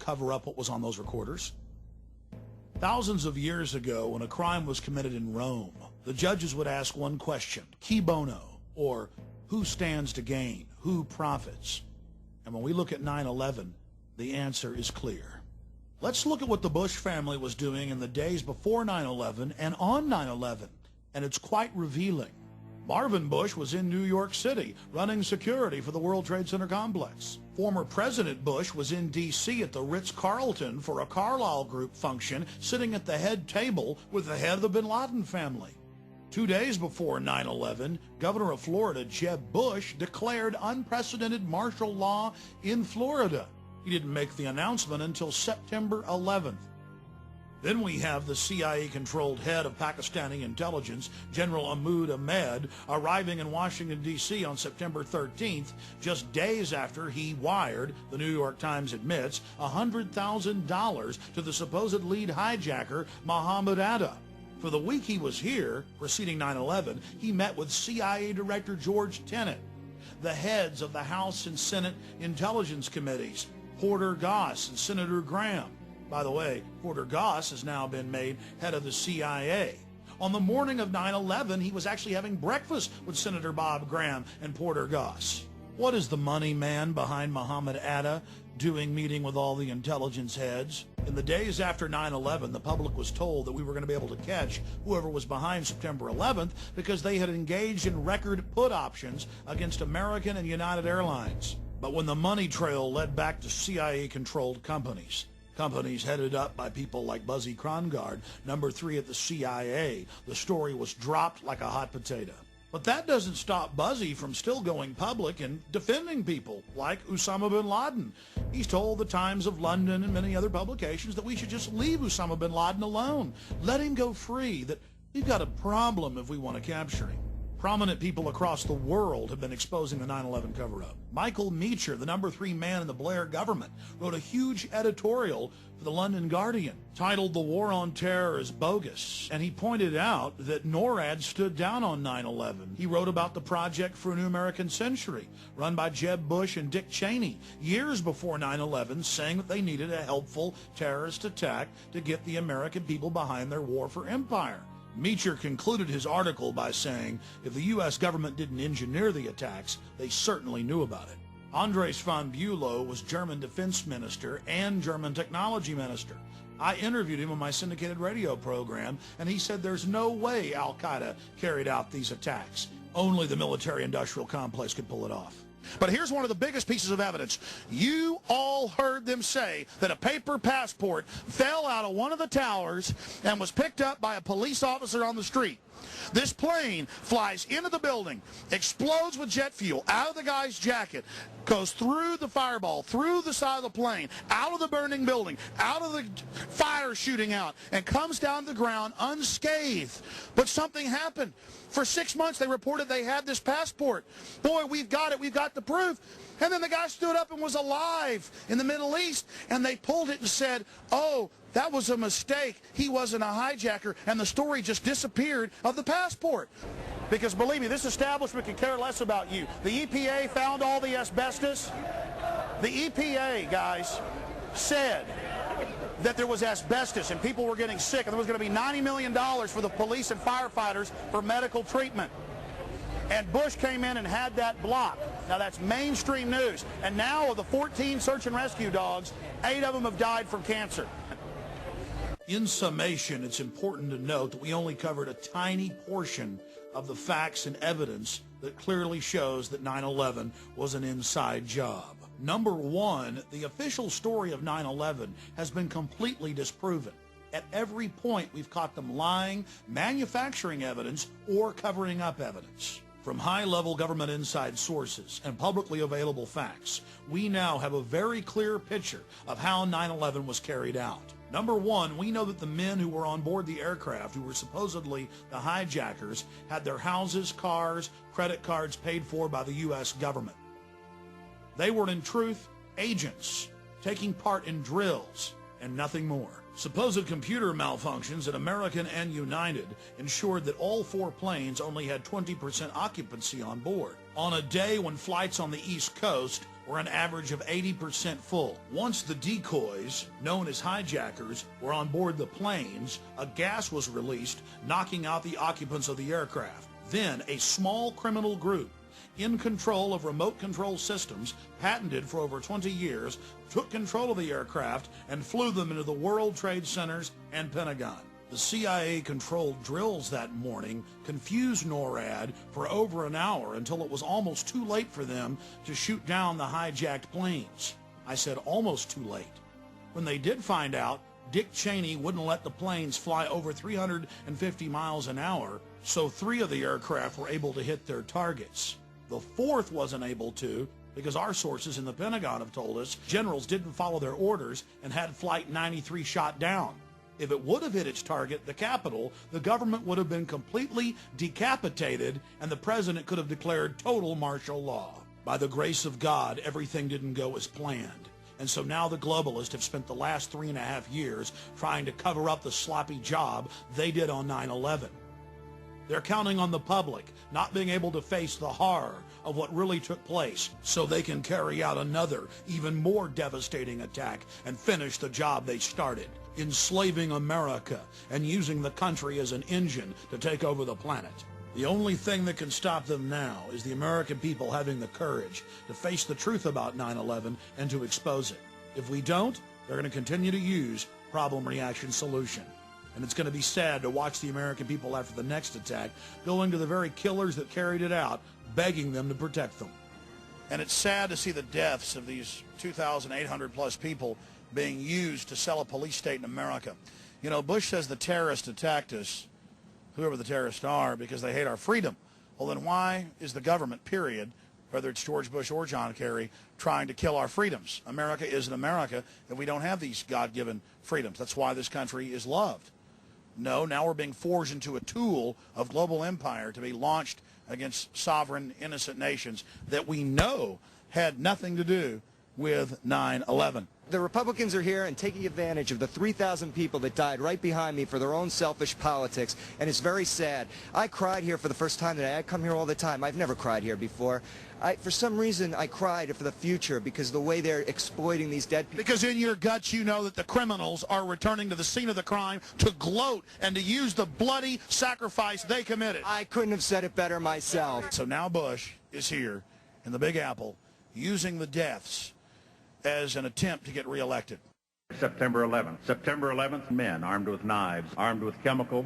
cover up what was on those recorders. Thousands of years ago, when a crime was committed in Rome, the judges would ask one question, qui bono, or who stands to gain, who profits? And when we look at 9/11, the answer is clear. Let's look at what the Bush family was doing in the days before 9/11 and on 9/11, and it's quite revealing. Marvin Bush was in New York City running security for the World Trade Center complex. Former President Bush was in D.C. at the Ritz-Carlton for a Carlyle Group function, sitting at the head table with the head of the bin Laden family. 2 days before 9/11, Governor of Florida, Jeb Bush, declared unprecedented martial law in Florida. He didn't make the announcement until September 11th. Then we have the CIA-controlled head of Pakistani intelligence, General Ahmad Ahmed, arriving in Washington, D.C. on September 13th, just days after he wired, the New York Times admits, $100,000 to the supposed lead hijacker, Mohammed Atta. For the week he was here, preceding 9/11, he met with CIA Director George Tenet, the heads of the House and Senate Intelligence Committees, Porter Goss and Senator Graham. By the way, Porter Goss has now been made head of the CIA. On the morning of 9/11, he was actually having breakfast with Senator Bob Graham and Porter Goss. What is the money man behind Mohammed Atta doing meeting with all the intelligence heads? In the days after 9/11, the public was told that we were going to be able to catch whoever was behind September 11th because they had engaged in record put options against American and United Airlines. But when the money trail led back to CIA-controlled companies headed up by people like Buzzy Krongard, number 3 at the CIA, the story was dropped like a hot potato. But that doesn't stop Buzzy from still going public and defending people like Osama bin Laden. He's told the Times of London and many other publications that we should just leave Osama bin Laden alone. Let him go free, that we've got a problem if we want to capture him. Prominent people across the world have been exposing the 9/11 cover-up. Michael Meacher, the number 3 man in the Blair government, wrote a huge editorial for the London Guardian titled "The War on Terror is Bogus," and he pointed out that NORAD stood down on 9/11. He wrote about the Project for a New American Century, run by Jeb Bush and Dick Cheney, years before 9/11, saying that they needed a helpful terrorist attack to get the American people behind their war for empire. Meacher concluded his article by saying, if the U.S. government didn't engineer the attacks, they certainly knew about it. Andres von Bülow was German defense minister and German technology minister. I interviewed him on my syndicated radio program, and he said there's no way Al-Qaeda carried out these attacks. Only the military-industrial complex could pull it off. But here's one of the biggest pieces of evidence. You all heard them say that a paper passport fell out of one of the towers and was picked up by a police officer on the street. This plane flies into the building, explodes with jet fuel out of the guy's jacket, goes through the fireball, through the side of the plane, out of the burning building, out of the fire shooting out, and comes down to the ground unscathed. But something happened. For 6 months, they reported they had this passport. Boy, we've got it. We've got the proof. And then the guy stood up and was alive in the Middle East, and they pulled it and said, oh, that was a mistake. He wasn't a hijacker, and the story just disappeared of the passport. Because believe me, this establishment could care less about you. The EPA found all the asbestos. The EPA, guys, said that there was asbestos and people were getting sick, and there was going to be $90 million for the police and firefighters for medical treatment. And Bush came in and had that blocked. Now that's mainstream news. And now of the 14 search and rescue dogs, 8 of them have died from cancer. In summation, it's important to note that we only covered a tiny portion of the facts and evidence that clearly shows that 9/11 was an inside job. Number one, the official story of 9/11 has been completely disproven. At every point, we've caught them lying, manufacturing evidence, or covering up evidence. From high-level government inside sources and publicly available facts, we now have a very clear picture of how 9/11 was carried out. Number one, we know that the men who were on board the aircraft, who were supposedly the hijackers, had their houses, cars, credit cards paid for by the U.S. government. They were, in truth, agents taking part in drills and nothing more. Supposed computer malfunctions at American and United ensured that all 4 planes only had 20% occupancy on board. On a day when flights on the East Coast were an average of 80% full. Once the decoys, known as hijackers, were on board the planes, a gas was released, knocking out the occupants of the aircraft. Then a small criminal group, in control of remote control systems patented for over 20 years, took control of the aircraft and flew them into the World Trade Centers and Pentagon. The CIA-controlled drills that morning confused NORAD for over an hour until it was almost too late for them to shoot down the hijacked planes. I said almost too late. When they did find out, Dick Cheney wouldn't let the planes fly over 350 miles an hour, so 3 of the aircraft were able to hit their targets. The 4th wasn't able to because our sources in the Pentagon have told us generals didn't follow their orders and had Flight 93 shot down. If it would have hit its target, the Capitol, the government would have been completely decapitated and the president could have declared total martial law. By the grace of God, everything didn't go as planned. And so now the globalists have spent the last 3.5 years trying to cover up the sloppy job they did on 9/11. They're counting on the public not being able to face the horror of what really took place so they can carry out another, even more devastating attack and finish the job they started, enslaving America and using the country as an engine to take over the planet. The only thing that can stop them now is the American people having the courage to face the truth about 9/11 and to expose it. If we don't, they're going to continue to use problem, reaction, solution. And it's going to be sad to watch the American people after the next attack going to the very killers that carried it out, begging them to protect them. And it's sad to see the deaths of these 2,800 plus people being used to sell a police state in America. You know, Bush says the terrorists attacked us, whoever the terrorists are, because they hate our freedom. Well, then why is the government, period, whether it's George Bush or John Kerry, trying to kill our freedoms? America isn't America if we don't have these God-given freedoms. That's why this country is loved. No, now we're being forged into a tool of global empire to be launched against sovereign, innocent nations that we know had nothing to do with 9/11. The Republicans are here and taking advantage of the 3,000 people that died right behind me for their own selfish politics, and it's very sad. I cried here for the first time today. I come here all the time. I've never cried here before. For some reason, I cried for the future because of the way they're exploiting these dead people. Because in your guts you know that the criminals are returning to the scene of the crime to gloat and to use the bloody sacrifice they committed. I couldn't have said it better myself. So now Bush is here in the Big Apple using the deaths as an attempt to get reelected. September 11th. September 11th, men armed with knives, armed with chemical,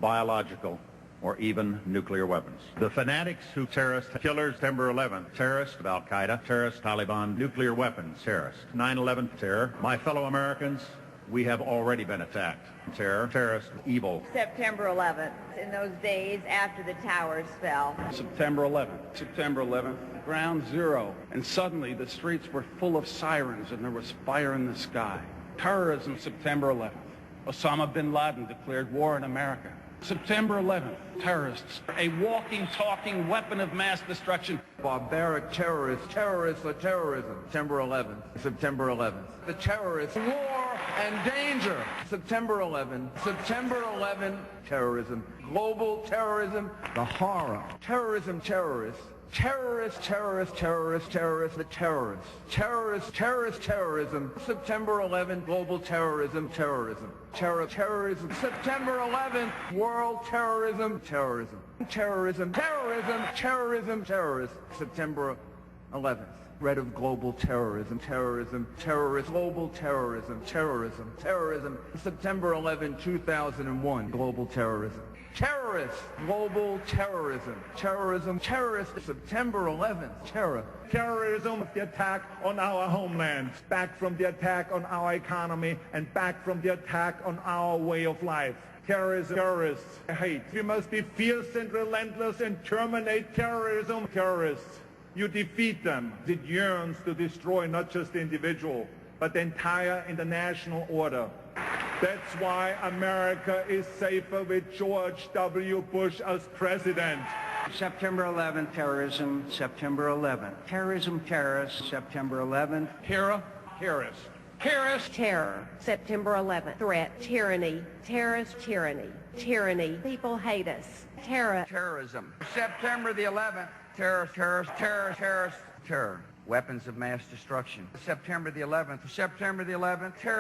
biological, or even nuclear weapons. The fanatics who terrorist killers, September 11th, terrorists of Al-Qaeda, terrorists, Taliban, nuclear weapons, terrorists. 9/11 terror. My fellow Americans, we have already been attacked. Terror, terrorist, evil. September 11th, in those days after the towers fell. September 11th. September 11th, ground zero. And suddenly the streets were full of sirens and there was fire in the sky. Terrorism, September 11th. Osama bin Laden declared war on America. September 11th, terrorists, a walking, talking weapon of mass destruction. Barbaric terrorists, terrorists or terrorism. September 11th, September 11th. The terrorists, war and danger. September 11th, September 11th, terrorism. Global terrorism, the horror. Terrorism, terrorists. Terrorists, terrorists, terrorists, terrorists, the terrorists. Terrorists, terrorist, terrorism. September 11th, global terrorism, terrorism. Terrorism. September 11th, world terrorism, terrorism. Terrorism, terrorism, terrorism, terrorist. September 11th, threat of global terrorism, terrorism, terrorist, global terrorism, terrorism, terrorism. September 11, 2001, global terrorism. Terrorists, global terrorism, terrorism, terrorists, September 11th, terror. Terrorism, the attack on our homeland, back from the attack on our economy, and back from the attack on our way of life. Terrorism, terrorists, hate. We must be fierce and relentless and terminate terrorism. Terrorists, you defeat them. It yearns to destroy not just the individual, but the entire international order. That's why America is safer with George W. Bush as president. September 11th, terrorism, September 11th. Terrorism, terrorists, September 11th. Terror, terrorist. Terrorist. Terror, September 11th. Threat, tyranny, terrorist, tyranny, tyranny. People hate us. Terror. Terrorism. September the 11th, terror, terrorist, terror, terrorist, terror. weapons of mass destruction. September the 11th, terror.